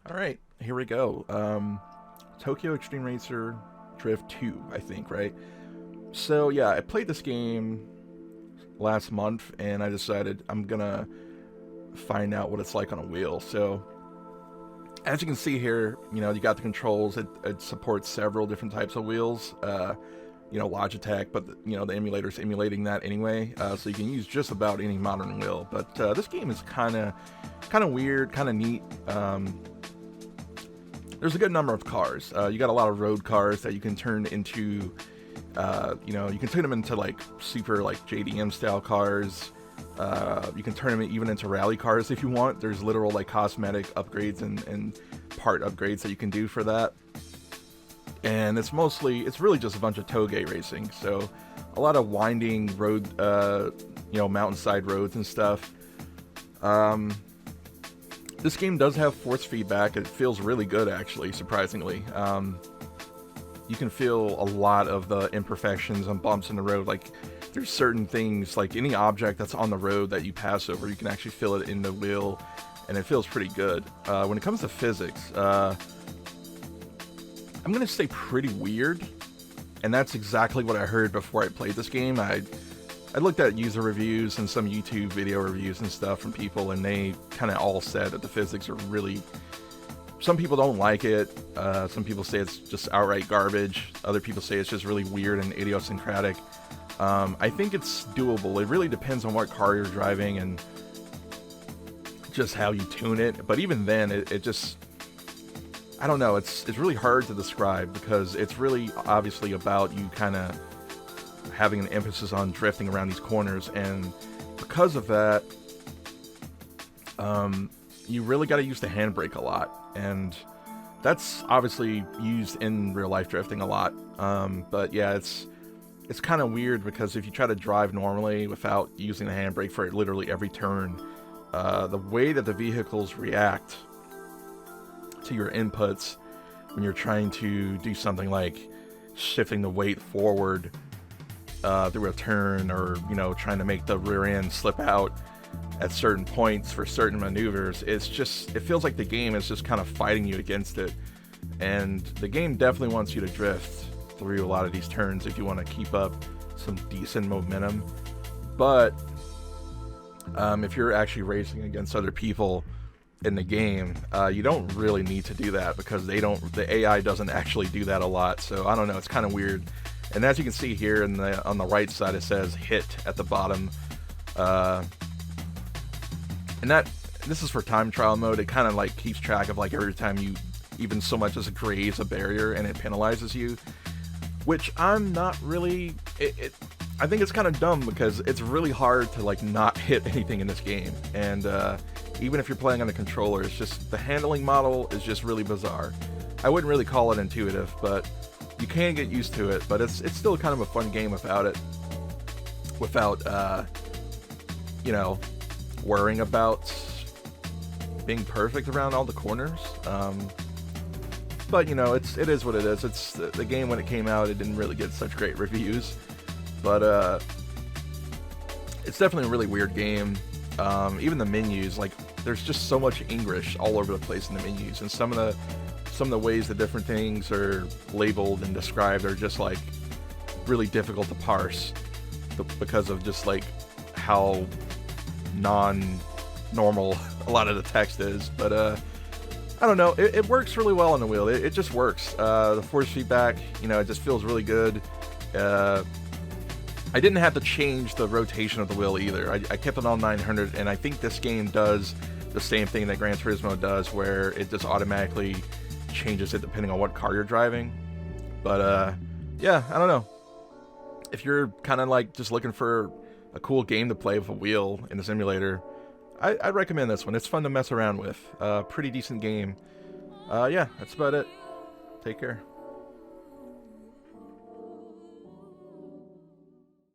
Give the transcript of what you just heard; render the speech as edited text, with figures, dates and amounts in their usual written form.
All right, here we go. Tokyo Extreme Racer Drift 2, I think, right? So yeah, I played this game last month, and I decided I'm gonna find out what it's like on a wheel. So as you can see here, you got the controls. It supports several different types of wheels. Logitech, but the emulator's emulating that anyway, so you can use just about any modern wheel. But this game is kind of weird, kind of neat. There's a good number of cars. You got a lot of road cars that you can turn into, you can turn them into like super like JDM style cars. You can turn them even into rally cars if you want. There's literal like cosmetic upgrades and part upgrades that you can do for that. And it's really just a bunch of toge racing. So a lot of winding road, mountainside roads and stuff. This game does have force feedback. It feels really good, actually, surprisingly. You can feel a lot of the imperfections and bumps in the road. Like, there's certain things, like any object that's on the road that you pass over, you can actually feel it in the wheel, and it feels pretty good. When it comes to physics, I'm going to say pretty weird, and that's exactly what I heard before I played this game. I looked at user reviews and some YouTube video reviews and stuff from people, and they kind of all said that the physics are really... Some people don't like it. Some people say it's just outright garbage. Other people say it's just really weird and idiosyncratic. I think it's doable. It really depends on what car you're driving and just how you tune it. But even then, it just... I don't know. It's really hard to describe because it's really obviously about you kind of having an emphasis on drifting around these corners, and because of that, you really got to use the handbrake a lot, and that's obviously used in real life drifting a lot. But yeah, it's kind of weird because if you try to drive normally without using the handbrake for literally every turn, the way that the vehicles react to your inputs when you're trying to do something like shifting the weight forward through a turn, or trying to make the rear end slip out at certain points for certain maneuvers, it feels like the game is just kind of fighting you against it. And the game definitely wants you to drift through a lot of these turns if you want to keep up some decent momentum. But if you're actually racing against other people in the game, you don't really need to do that because the AI doesn't actually do that a lot. So I don't know, it's kind of weird. And as you can see here on the right side, it says hit at the bottom. And this is for time trial mode. It kind of like keeps track of like every time you even so much as graze a barrier, and it penalizes you, which I'm not really... I think it's kind of dumb because it's really hard to like not hit anything in this game. And even if you're playing on a controller, it's just the handling model is just really bizarre. I wouldn't really call it intuitive, but you can get used to it. But it's still kind of a fun game without worrying about being perfect around all the corners. But it is what it is. It's the game when it came out, it didn't really get such great reviews, but it's definitely a really weird game. Even the menus, like there's just so much English all over the place in the menus, and some of the ways that different things are labeled and described are just like really difficult to parse because of just like how non-normal a lot of the text is. But I don't know, it works really well on the wheel. It just works. The force feedback, it just feels really good. I didn't have to change the rotation of the wheel either. I kept it on 900, and I think this game does the same thing that Gran Turismo does, where it just automatically changes it depending on what car you're driving. But yeah, I don't know. If you're kind of like just looking for a cool game to play with a wheel in the simulator, I'd recommend this one. It's fun to mess around with. Pretty decent game. Yeah, that's about it. Take care.